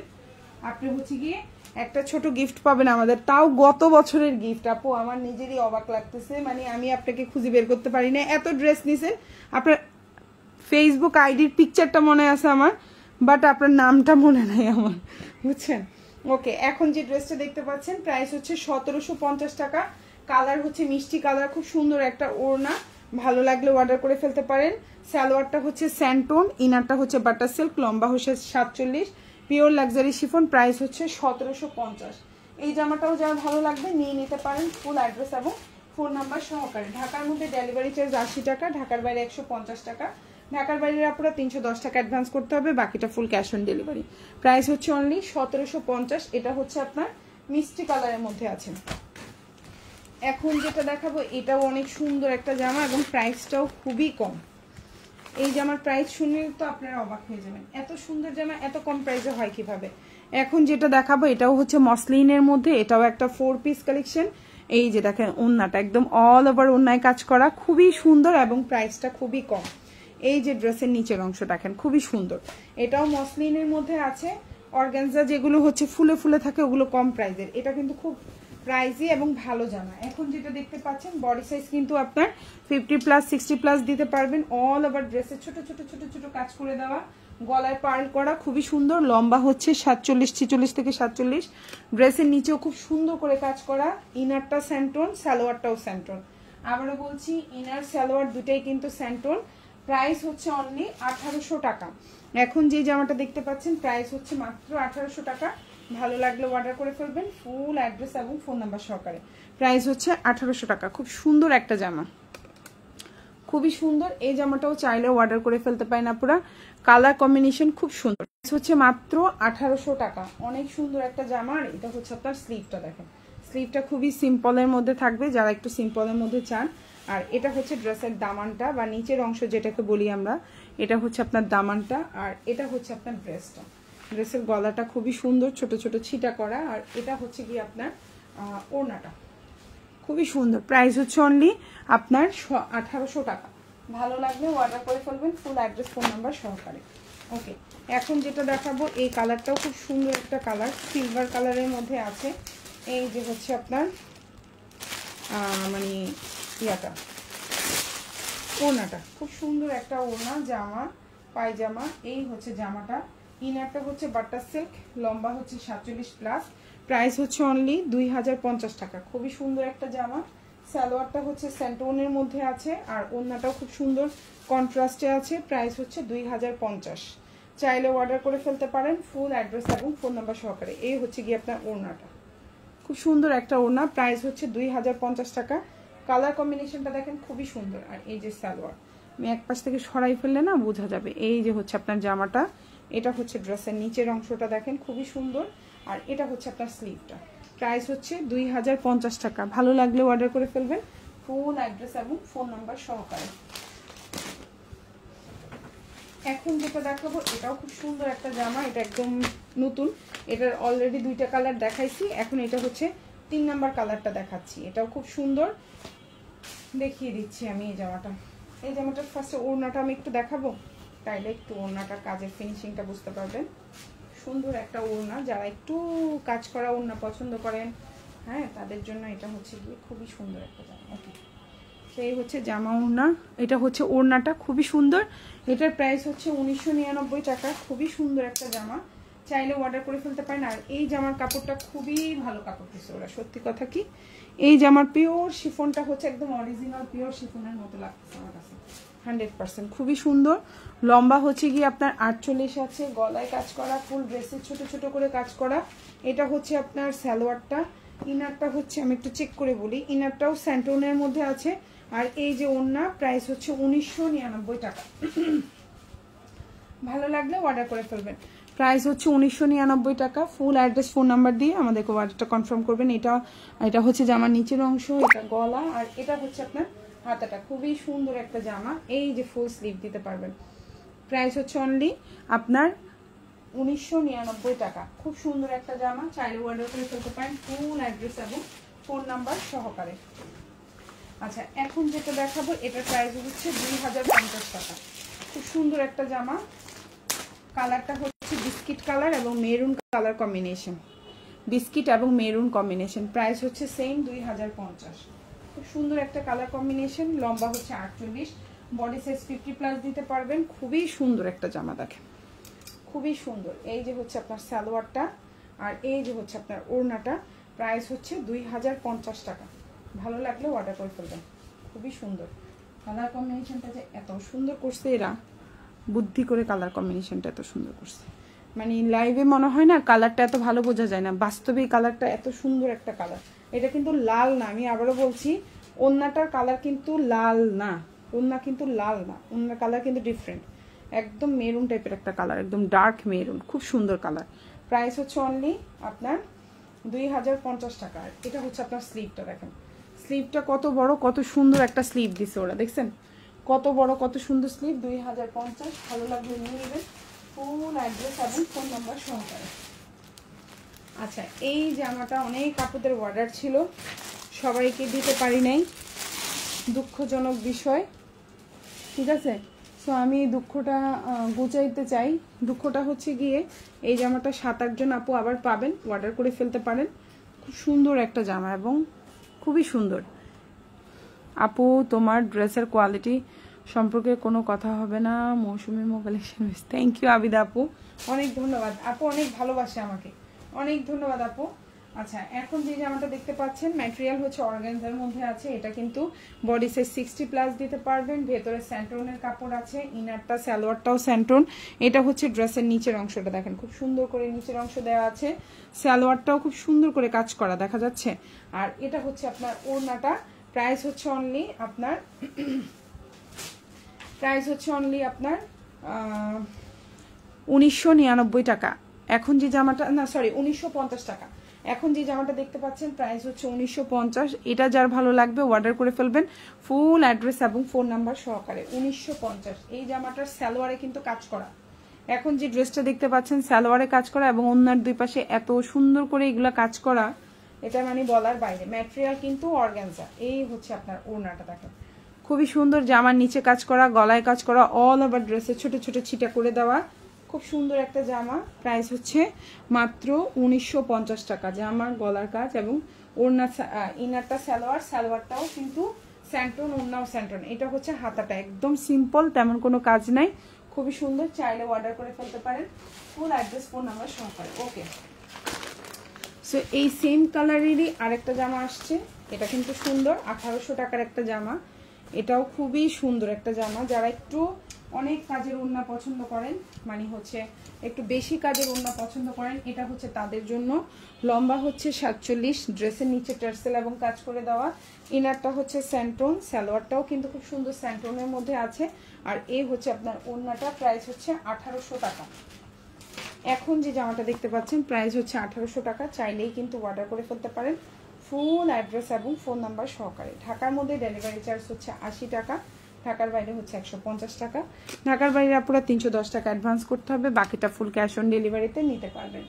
আপনি হচ্ছে গিয়ে একটা ছোট গিফট পাবেন আমাদের, তাও গত বছরের গিফট। আপু আমার নিজেরই অবাক লাগতেছে, মানে আমি আপনাকে খুঁজে বের করতে পারি না, এত ড্রেস নিছেন। আপনার ফেসবুক আইডির পিকচারটা মনে আছে আমার, বাট আপনার নামটা মনে নাই আমার, বুঝছেন? ওকে, এখন যে ড্রেসটা দেখতে পাচ্ছেন প্রাইস হচ্ছে 1750 টাকা। কালার হচ্ছে মিষ্টি কালার, খুব সুন্দর একটা ওড়না, ভালো লাগলে অর্ডার করে ফেলতে পারেন। সালোয়ারটা হচ্ছে স্যান্টোন, ইনারটা হচ্ছে বাটার সিল্ক, লম্বা হচ্ছে 47, পিওর লাক্সারি শিফন। প্রাইস হচ্ছে 1750। এই জামাটাও যারা ভালো লাগবে নিয়ে নিতে পারেন, ফুল অ্যাড্রেস এবং ফোন নাম্বার সহকারে। ঢাকার মধ্যে ডেলিভারি চার্জ 80 টাকা, ঢাকার বাইরে 150 টাকা। ঢাকার বাইরের আপনারা 310 টাকা অ্যাডভান্স করতে হবে, বাকিটা full cash on delivery. Price হচ্ছে অনলি 1750। এটা হচ্ছে আপনার মিষ্টি কালারের মধ্যে আছে। এখন যেটা দেখাবো এটাও অনেক সুন্দর একটা জামা এবং প্রাইসটাও খুবই কম। এই জামার প্রাইস শুনলে তো আপনারা অবাক হয়ে যাবেন, এত সুন্দর জামা এত কম প্রাইসে হয় কিভাবে। এখন যেটা দেখাবো এটাও হচ্ছে মসলিনের মধ্যে, এটাও একটা 4 পিস কালেকশন। এই যে দেখেন ওড়নাটা একদম অল ওভার ওড়নায় কাজ করা, খুবই সুন্দর এবং প্রাইসটা খুবই কম। এই যে ড্রেসের নিচের অংশ দেখেন খুবই সুন্দর, এটাও মসলিনের মধ্যে আছে। অর্গানজা যেগুলো হচ্ছে ফুলে ফুলে থাকে ওগুলো কম প্রাইসের, এটা কিন্তু খুব প্রাইসি এবং ভালো জামা। এখন যেটা দেখতে পাচ্ছেন বডি সাইজ কিন্তু আপনার 50+, 60+ দিতে পারবেন। অল ওভার ড্রেসে ছোট ছোট ছোট ছোট কাজ করে দেওয়া, গলায় পার্ল করা, খুবই সুন্দর। লম্বা হচ্ছে 47, 46 থেকে 47। ড্রেসের নিচেও খুব সুন্দর করে কাজ করা। ইনারটা স্যান্টোন, সালোয়ারটাও স্যান্টোন। আবারও বলছি ইনার সালোয়ার দুটাই কিন্তু স্যান্টোন। প্রাইস হচ্ছে অনলি 1800 টাকা। এখন যে জামাটা দেখতে পাচ্ছেন প্রাইস হচ্ছে মাত্র 1800 টাকা। ভালো লাগলে অর্ডার করে ফেলবেন, ফুল অ্যাড্রেস এবং ফোন নাম্বার সহকারে। প্রাইস হচ্ছে 1800 টাকা। খুব সুন্দর একটা জামা, খুবই সুন্দর। এই জামাটাও চাইলেও অর্ডার করে ফেলতে পারেন আপুরা, কালার কম্বিনেশন খুব সুন্দর। প্রাইস হচ্ছে মাত্র 1800 টাকা। অনেক সুন্দর একটা জামা। আর এটা হচ্ছে আপনার স্লিভটা, দেখেন স্লিভটা খুবই সিম্পলের মধ্যে থাকবে, যারা একটু সিম্পলের মধ্যে চান। আর এটা হচ্ছে ড্রেসের দামানটা বা নিচের অংশ যেটাকে বলি আমরা, এটা হচ্ছে আপনার দামানটা। আর এটা হচ্ছে আপনার ড্রেসটা, ড্রেসের গলাটা খুবই সুন্দর, ছোট ছোট ছিটা করা। আর এটা হচ্ছে কি আপনার ওড়নাটা, খুবই সুন্দর। প্রাইস হচ্ছে অনলি আপনার 1800 টাকা। ভালো লাগলে অর্ডার করে ফেলবেন, ফুল অ্যাড্রেস ফোন নাম্বার সহকারে। ওকে, এখন যেটা দেখাবো এই কালারটাও খুব সুন্দর একটা কালার, সিলভার কালারের মধ্যে আছে। এই যে হচ্ছে আপনার মানে ইয়াটা, ওড়নাটা খুব সুন্দর একটা ওড়না, জামা পায়জামা। এই হচ্ছে জামাটা, ইনারটা হচ্ছে বাটার সিল্ক, লম্বা হচ্ছে 47+। প্রাইস হচ্ছে অনলি 2050 টাকা। খুবই সুন্দর একটা জামা। সালোয়ারটা হচ্ছে স্যান্টোনের মধ্যে আছে, আর ওড়নাটাও খুব সুন্দর কন্ট্রাস্টে আছে। প্রাইস হচ্ছে 2050। চাইলে অর্ডার করে ফেলতে পারেন, ফুল অ্যাড্রেস এবং ফোন নাম্বার সহকারে। এই হচ্ছে গিয়ে আপনার ওড়নাটা, খুব সুন্দর একটা ওড়না। প্রাইস হচ্ছে 2050 টাকা। কালার কম্বিনেশনটা দেখেন খুবই সুন্দর। আর এই যে সালোয়ার, আমি এক পাশ থেকে সরাই ফেললে না বোঝা যাবে। এই যে হচ্ছে আপনার জামাটা, এটা হচ্ছে ড্রেসের নিচের অংশটা দেখেন খুবই সুন্দর। আর এটা হচ্ছে আপনার স্লিভটা। প্রাইস হচ্ছে 2050 টাকা। ভালো লাগলে অর্ডার করে ফেলবেন, ফুল অ্যাড্রেস এবং ফোন নাম্বার সহকারে। এখন যেটা দেখাবো এটাও খুব সুন্দর একটা জামা, এটা একদম নতুন। এটার অলরেডি 2টা কালার দেখাইছি, এখন এটা হচ্ছে 3 নাম্বার কালারটা দেখাচ্ছি। এটাও খুব সুন্দর, দেখিয়ে দিচ্ছি আমি এই জামাটা। এই জামাটার ফার্স্টে ওড়নাটা আমি একটু দেখাবো, তাইলে একটু ওড়নাটার কাজের ফিনিশিংটা বুঝতে পারবেন। সুন্দর একটা ওড়না, যারা একটু কাজ করা ওড়না পছন্দ করেন, হ্যাঁ তাদের জন্য এটা হচ্ছে গিয়ে খুবই সুন্দর একটা জামা। ওকে, সেই হচ্ছে জামা ওড়না, এটা হচ্ছে ওড়নাটা খুবই সুন্দর। এটার প্রাইস হচ্ছে 1999 টাকা। খুবই সুন্দর একটা জামা, চাইলে অর্ডার করে ফেলতে পারেন। আর এই জামার কাপড়টা খুবই ভালো কাপড় দিচ্ছে ওরা, সত্যি কথা কি এই জামার পিওর শিফনটা হচ্ছে একদম অরিজিনাল পিওর শিফনের মতো লাগছে আমার কাছে, 100%। খুবই সুন্দর। লম্বা হচ্ছে গিয়ে আপনার 48 আছে, গলায় কাজ করা, ফুল ড্রেসে ছোট ছোট করে কাজ করা। এটা হচ্ছে আপনার সালোয়ারটা। ইনারটা হচ্ছে আমি একটু চেক করে বলি, ইনারটাও স্যান্টোনের মধ্যে আছে। আর এই যে ওড়না, প্রাইস হচ্ছে 1999 টাকা। ভালো লাগলে অর্ডার করে ফেলবেন। প্রাইস হচ্ছে 1999 টাকা। ফুল অ্যাড্রেস ফোন নাম্বার দিয়ে আমাদেরকে অর্ডারটা কনফার্ম করবেন। এটা হচ্ছে জামার নিচের অংশ, এটা গলা, আর এটা হচ্ছে আপনার হাতাটা। খুবই সুন্দর একটা জামা, এই যে ফুল স্লিভ দিতে পারবেন। প্রাইস হচ্ছে অনলি আপনার 1999 টাকা। খুব সুন্দর একটা জামা, চাইলে অর্ডার করে ফেলতে পারেন, ফুল অ্যাড্রেস এবং ফোন নাম্বার সহকারে। আচ্ছা, এখন যেটা দেখাবো এটার প্রাইস হচ্ছে 2050 টাকা। খুব সুন্দর একটা জামা, কালারটা হচ্ছে বিস্কিট কালার এবং মেরুন কালার কম্বিনেশন, বিস্কিট এবং মেরুন কম্বিনেশন। প্রাইস হচ্ছে সেম 2050। খুব সুন্দর একটা কালার কম্বিনেশন, লম্বা হচ্ছে 48, বডি সাইজ 50+ দিতে পারবেন। খুবই সুন্দর একটা জামা দেখেন, খুবই সুন্দর। এই যে হচ্ছে আপনার সালোয়ারটা, আর এই যে হচ্ছে আপনার ওড়নাটা। প্রাইস হচ্ছে 2050 টাকা। ভালো লাগলে অর্ডার করে ফেলবেন, খুবই সুন্দর। কালার কম্বিনেশনটা যে এত সুন্দর করছে এরা, বুদ্ধি করে কালার কম্বিনেশনটা এত সুন্দর করছে, মানে লাইভে মনে হয় না কালারটা এত ভালো বোঝা যায় না, বাস্তবে এই কালারটা এত সুন্দর একটা কালার। এটা কিন্তু লাল না, আমি আবারও বলছি, ওড়নাটার কালার কিন্তু লাল না, ওড়না কিন্তু লাল না, ওড়নার কালার কিন্তু ডিফারেন্ট, একদম মেরুন টাইপের একটা কালার, একদম ডার্ক মেরুন, খুব সুন্দর কালার। প্রাইস হচ্ছে অনলি আপনার 2050 টাকা। এটা হচ্ছে আপনার স্লিভটা দেখেন, স্লিভটা কত বড়, কত সুন্দর একটা স্লিভ দিছে ওরা, দেখছেন কত বড় কত সুন্দর স্লিভ। 2050। ভালো লাগবে নিয়ে নেবেন, ফুল অ্যাড্রেস এবং ফোন নাম্বার সহকারে। আচ্ছা, এই জামাটা অনেক আপুদের অর্ডার ছিল, সবাইকে দিতে পারি নাই, দুঃখজনক বিষয়, ঠিক আছে। সো আমি দুঃখটা গুছাইতে চাই। দুঃখটা হচ্ছে গিয়ে এই জামাটা 7-8 জন আপু আবার পাবেন, অর্ডার করে ফেলতে পারেন। খুব সুন্দর একটা জামা এবং খুবই সুন্দর। আপু তোমার ড্রেসের কোয়ালিটি সম্পর্কে কোনো কথা হবে না, মৌসুমি কালেকশন। থ্যাংক ইউ আবিদা আপু, অনেক ধন্যবাদ আপু, অনেক ভালোবাসে আমাকে, অনেক ধন্যবাদ আপু। আচ্ছা, এখন যে জামাটা দেখতে পাচ্ছেন ম্যাটেরিয়াল হচ্ছে অর্গানজার মধ্যে আছে। এটা কিন্তু বডি সাইজ 60+ দিতে পারবেন। ভেতরে স্যান্টনের কাপড় আছে, ইনারটা সালোয়ারটাও স্যান্টন। এটা হচ্ছে ড্রেসের নিচের অংশটা, দেখেন খুব সুন্দর করে নিচের অংশ দেওয়া আছে। সালোয়ারটাও খুব সুন্দর করে কাজ করা দেখা যাচ্ছে। আর এটা হচ্ছে আপনার ওড়নাটা। প্রাইস হচ্ছে অনলি আপনার 1999 টাকা। এখন যে জামাটা, না সরি 1950 টাকা। এখন যে জামাটা দেখতে পাচ্ছেন প্রাইস হচ্ছে 1950। এটা যার ভালো লাগবে অর্ডার করে ফেলবেন, ফুল অ্যাড্রেস এবং ফোন নাম্বার সহকারে। 1950। এই জামাটার সালোয়ারে কিন্তু কাজ করা। এখন যে ড্রেসটা দেখতে পাচ্ছেন সালোয়ারে কাজ করা এবং অন্যার দুই পাশে এত সুন্দর করে এগুলা কাজ করা, এটা মানে বলার বাইরে। ম্যাটেরিয়াল কিন্তু অর্গানজা। এই হচ্ছে আপনার ওড়নাটা, দেখেন খুবই সুন্দর। জামার নিচে কাজ করা, গলায় কাজ করা, অল ওভার ড্রেসে ছোট ছোট ছিটা করে দেওয়া, খুব সুন্দর একটা জামা। প্রাইস হচ্ছে মাত্র 1950 টাকা। জামার গলার কাজ এবং ওড়না, ইনারটা সালোয়ার, সালোয়ারটাও কিন্তু স্যান্টন, ওড়নাও স্যান্টন। এটা হচ্ছে হাতাটা, একদম সিম্পল, তেমন কোনো কাজ নাই, খুবই সুন্দর। চাইলে অর্ডার করে ফেলতে পারেন, ফুল অ্যাড্রেস ফোন নাম্বার সহকারে। ওকে, সো এই সেম কালারেরই আরেকটা জামা আসছে। এটা কিন্তু সুন্দর, 1800 টাকার একটা জামা। এটাও খুবই সুন্দর একটা জামা। যারা একটু অনেক কাজের ওড়না পছন্দ করেন, মানে হচ্ছে একটু বেশি কাজের ওড়না পছন্দ করেন, এটা হচ্ছে তাদের জন্য। লম্বা হচ্ছে 47, ড্রেসের নিচে টার্সেল এবং কাজ করে দেওয়া। ইনারটা হচ্ছে স্যান্টন, সালোয়ারটাও কিন্তু খুব সুন্দর স্যান্টনের মধ্যে আছে। আর এই হচ্ছে আপনার ওড়নাটা। প্রাইস হচ্ছে 1800 টাকা। এখন যে জামাটা দেখতে পাচ্ছেন প্রাইস হচ্ছে 1800 টাকা। চাইলেই কিন্তু অর্ডার করে ফেলতে পারেন, ফুল অ্যাড্রেস এবং ফোন নাম্বার সহকারে। ঢাকার মধ্যে ডেলিভারি চার্জ হচ্ছে 80 টাকা, ঢাকার বাইরে হচ্ছে 150 টাকা। ঢাকার বাইরে আপনারা 310 টাকা অ্যাডভান্স করতে হবে, বাকিটা ফুল ক্যাশ অন ডেলিভারিতে নিতে পারবেন।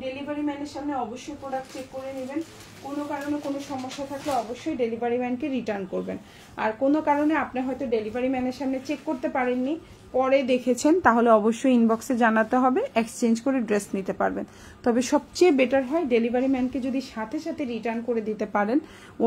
ডেলিভারি ম্যানের সামনে অবশ্যই প্রোডাক্ট চেক করে নেবেন। কোনো কারণে কোনো সমস্যা থাকলে অবশ্যই ডেলিভারি ম্যানকে রিটার্ন করবেন। আর কোনো কারণে আপনি হয়তো ডেলিভারি ম্যানের সামনে চেক করতে পারেননি, পরে দেখেছেন, তাহলে অবশ্যই ইনবক্সে জানাতে হবে, এক্সচেঞ্জ করে ড্রেস নিতে পারবেন। তবে সবচেয়ে বেটার হয় ডেলিভারি ম্যানকে যদি সাথে সাথে রিটার্ন করে দিতে পারেন,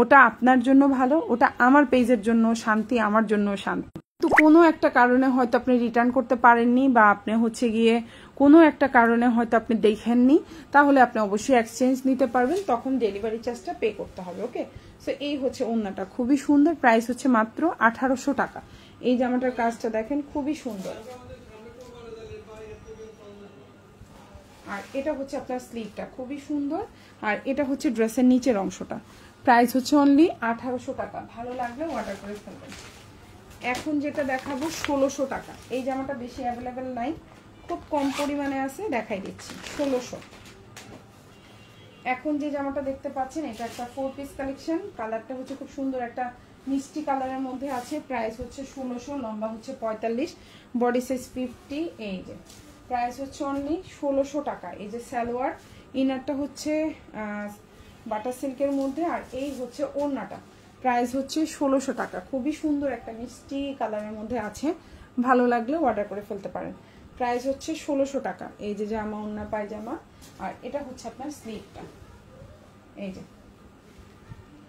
ওটা আপনার জন্য ভালো, ওটা আমার পেজের জন্য শান্তি, আমার জন্য শান্তি। তো কোনো একটা কারণে হয়তো আপনি রিটার্ন করতে পারেননি, বা আপনি হচ্ছে গিয়ে কোনো একটা কারণে হয়তো আপনি দেখেননি, তাহলে আপনি অবশ্যই এক্সচেঞ্জ নিতে পারবেন, তখন ডেলিভারি চার্জটা পে করতে হবে। ওকে, সো এই হচ্ছে ওড়নাটা, খুবই সুন্দর। প্রাইস হচ্ছে মাত্র 1800 টাকা। এই জামাটার কাজটা দেখেন খুবই সুন্দর। আর এটা হচ্ছে আপনার স্লিভটা, খুবই সুন্দর। আর এটা হচ্ছে ড্রেসের নিচের অংশটা। প্রাইস হচ্ছে অনলি 1800 টাকা। ভালো লাগলে অর্ডার করে ফেলবেন। এখন যেটা দেখাবো 1600 টাকা। এই জামাটা বেশি অ্যাভেলেবেল নাই, খুব কম পরিমাণে আছে, দেখাই দিচ্ছি 1600। এখন যে জামাটা দেখতে পাচ্ছেন এটা একটা 4 পিস কালেকশন। কালারটা হচ্ছে খুব সুন্দর একটা মিষ্টি কালারের মধ্যে আছে। প্রাইস হচ্ছে 1600, লম্বা হচ্ছে 45, বডি সাইজ 50। এই যে প্রাইস হচ্ছে অনলি 1600 টাকা। এই যে সালোয়ার, ইনারটা হচ্ছে বাটার সিল্কের মধ্যে, আর এই হচ্ছে ওড়নাটা। প্রাইস হচ্ছে 1600 টাকা। খুবই সুন্দর একটা মিষ্টি কালারের মধ্যে আছে, ভালো লাগলে অর্ডার করে ফেলতে পারেন। প্রাইস হচ্ছে 1600 টাকা। এই যে জামা, ওড়না, পায়জামা। আর এটা হচ্ছে আপনার স্লিভটা, এই যে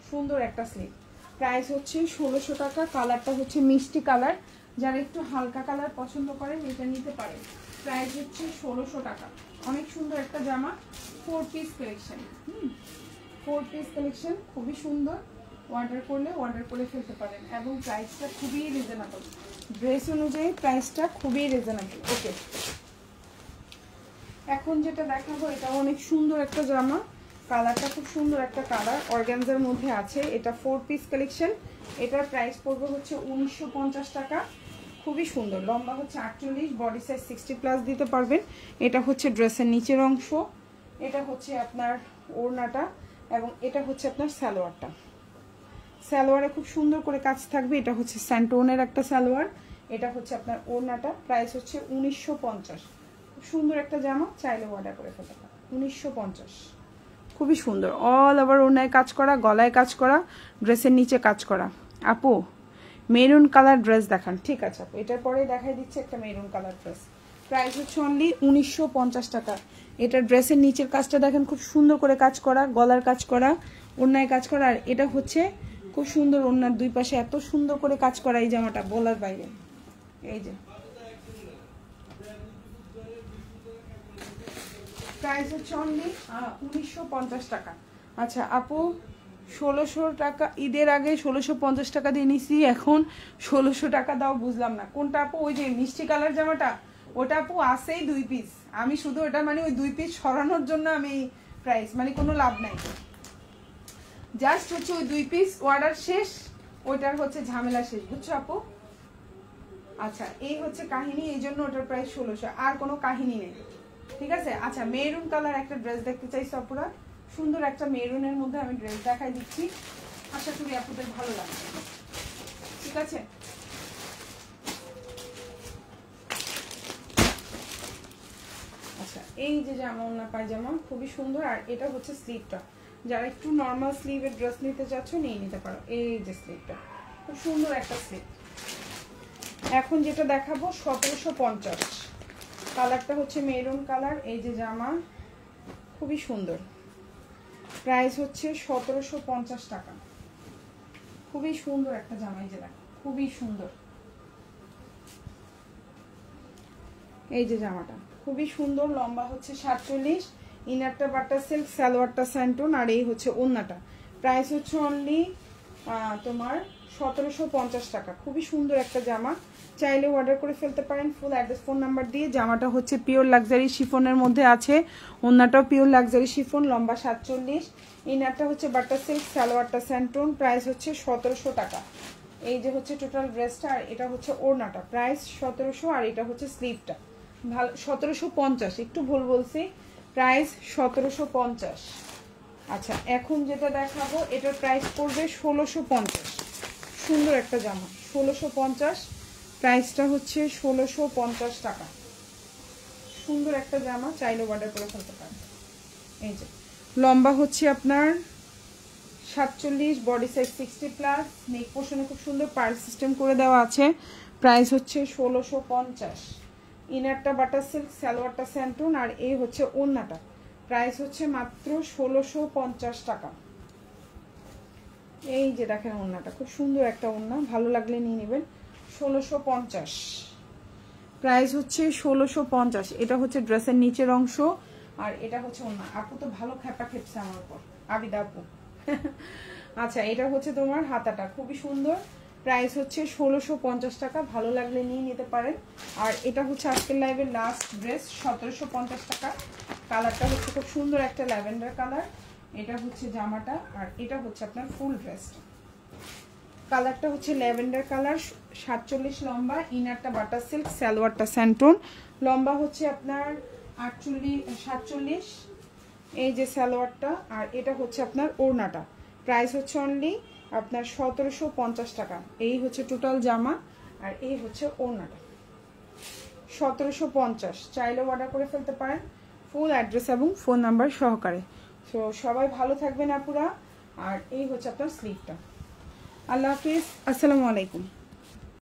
সুন্দর একটা স্লিভ। প্রাইস হচ্ছে 1600 টাকা। কালারটা হচ্ছে মিষ্টি কালার, যারা একটু হালকা কালার পছন্দ করেন এটা নিতে পারেন। প্রাইস হচ্ছে 1600 টাকা। অনেক সুন্দর একটা জামা, 4 পিস কালেকশন। 4 পিস কালেকশন, খুবই সুন্দর। অর্ডার করলে অর্ডার করে ফেলতে পারেন, এবং প্রাইসটা খুবই রিজনেবল। ড্রেস অনুযায়ী প্রাইসটা খুবই রিজনেবল। ওকে, এখন যেটা দেখাবো এটা অনেক সুন্দর একটা জামা। কালারটা খুব সুন্দর একটা কালার, অর্গানজার মধ্যে আছে। এটা 4 পিস কালেকশন। এটার প্রাইস পড়বে হচ্ছে 1950 টাকা। খুবই সুন্দর, লম্বা হচ্ছে 48, বডি সাইজ 60+ দিতে পারবেন। এটা হচ্ছে ড্রেসের নিচের অংশ, এটা হচ্ছে আপনার ওড়নাটা, এবং এটা হচ্ছে আপনার সালোয়ারটা। সালোয়ারে খুব সুন্দর করে কাজ থাকবে। এটা হচ্ছে স্যান্টোনের একটা সালোয়ার, এটা হচ্ছে আপনার ওড়নাটা। প্রাইস হচ্ছে 1950। খুব সুন্দর একটা জামা, চাইলে অর্ডার করে ফেলতে পারেন। 1950, খুবই সুন্দর। অল ওভার ওড়নায় কাজ করা, গলায় কাজ করা, ড্রেসের নিচে কাজ করা। আপু মেরুন কালার ড্রেস দেখান। ঠিক আছে আপু, এটার পরে দেখাই দিচ্ছে একটা মেরুন কালার ড্রেস। প্রাইস হচ্ছে অনলি 1950 টাকা। এটা ড্রেসের নিচের কাজটা দেখেন, খুব সুন্দর করে কাজ করা, গলার কাজ করা, ওড়নায় কাজ করা। আর এটা হচ্ছে খুব সুন্দর, ওড়নার দুই পাশে এত সুন্দর করে কাজ করা এই জামাটা, বলার বাইরে। এই যে প্রাইস হচ্ছে অনলি 1950 টাকা। আচ্ছা আপু 1600 টাকা ঈদের আগে 1650 টাকা দিয়ে নিছি, এখন 1600 টাকা দাও, বুঝলাম না কোনটা আপু? ওই যে মিষ্টি কালার জামাটা, ওটা আপু আসেই 2 পিস, আমি শুধু ওটা মানে ওই 2 পিস সরানোর জন্য আমি প্রাইস মানে কোনো লাভ নাই, জাস্ট হচ্ছে ওই 2 পিস অর্ডার শেষ, ওইটার হচ্ছে ঝামেলা শেষ, বুঝছো আপু? আচ্ছা এই হচ্ছে কাহিনী, এই জন্য ওটার প্রাইস 1600, আর কোনো কাহিনী নেই, ঠিক আছে? আচ্ছা মেরুন কালার একটা ড্রেস দেখতে চাইছো আপুরা, সুন্দর একটা মেরুনের মধ্যে আমি ড্রেস দেখাই দিচ্ছি, আশা করি আপনাদের ভালো লাগবে, ঠিক আছে? আচ্ছা এই যে জামা ওনা পায়জামা খুবই সুন্দর, আর এটা হচ্ছে স্লিভটা, যারা একটু নর্মাল স্লিভের ড্রেস নিতে চাচ্ছ নিয়ে নিতে পারো, এই যে স্লিভটা খুব সুন্দর একটা স্লিভ। এখন যেটা দেখাবো 1750, কালারটা হচ্ছে মেরুন কালার, এই যে জামা খুবই সুন্দর, প্রাইস হচ্ছে 1750 টাকা, খুবই সুন্দর একটা জামাই, যে দেখো খুবই সুন্দর, এই যে জামাটা খুবই সুন্দর, লম্বা হচ্ছে 47, ইনারটা বাটার সিল্ক, সালোয়ারটা স্যান্টন, আর এই হচ্ছে ওন্নাটা, প্রাইস হচ্ছে অনলি তোমার 1750 টাকা, খুবই সুন্দর একটা জামা, চাইলে অর্ডার করে ফেলতে পারেন ফুল অ্যাড্রেস ফোন নাম্বার দিয়ে। জামাটা হচ্ছে পিওর লাক্সারি শিফনের মধ্যে আছে, ওন্নাটাও পিওর লাক্সারি শিফন, লম্বা 47, ইনারটা হচ্ছে বাটার সিল্ক, সালোয়ারটা স্যান্টন, প্রাইস হচ্ছে 1700 টাকা। এই যে হচ্ছে টোটাল ড্রেসটা, আর এটা হচ্ছে ওড়নাটা, প্রাইস 1700, আর এটা হচ্ছে স্লিভটা, ভালো 1750, একটু ভুল বলছি, প্রাইস 1750। আচ্ছা এখন যেটা দেখাবো এটার প্রাইস পড়বে 1650, সুন্দর একটা জামা 1650, প্রাইসটা হচ্ছে 1650 টাকা, সুন্দর একটা জামা, চাইলে অর্ডার করে ফেলতে পারেন। এই যে লম্বা হচ্ছে আপনার 47, বডি সাইজ 60+, নেক পোর্শনে খুব সুন্দর পার্ল সিস্টেম করে দেওয়া আছে, প্রাইস হচ্ছে 1650, ইনারটা বাটার সিল্ক, সালোয়ারটা স্যান্টন, আর এই হচ্ছে ওন্নাটা, প্রাইস হচ্ছে মাত্র 1650 টাকা। এই যে দেখেন ওন্নাটা খুব সুন্দর একটা ওন্না, ভালো লাগলে নিয়ে নেবেন, 1650, প্রাইস হচ্ছে 1650। এটা হচ্ছে ড্রেসের নিচের অংশ, আর এটা হচ্ছে ওন্না। আপু তো ভালো খ্যাপা খেপছে আমার উপর, আবিদা আপু। আচ্ছা এটা হচ্ছে তোমার হাতাটা, খুবই সুন্দর, প্রাইস হচ্ছে 1650 টাকা, ভালো লাগলে নিয়ে নিতে পারেন। আর এটা হচ্ছে আজকের লাইভের লাস্ট ড্রেস, 1750 টাকা, কালারটা হচ্ছে খুব সুন্দর একটা ল্যাভেন্ডার কালার, এটা হচ্ছে জামাটা, আর এটা হচ্ছে আপনার ফুল ড্রেসটা, কালারটা হচ্ছে ল্যাভেন্ডার কালার, 47 লম্বা, ইনারটা বাটার সিল্ক, সালোয়ারটা স্যান্টন, লম্বা হচ্ছে আপনার 47, এই যে সালোয়ারটা, আর এটা হচ্ছে আপনার ওড়নাটা, প্রাইস হচ্ছে অনলি আপনার 1750 টাকা। এই হচ্ছে টোটাল জামা, আর এই হচ্ছে ওড়নাটা, 1750, চাইলে অর্ডার করে ফেলতে পারেন ফুল অ্যাড্রেস এবং ফোন নাম্বার সহকারে। তো সবাই ভালো থাকবেন আপুরা, আর এই হচ্ছে আপনার স্লিভটা। আল্লাহ হাফিজ, আসসালামু আলাইকুম।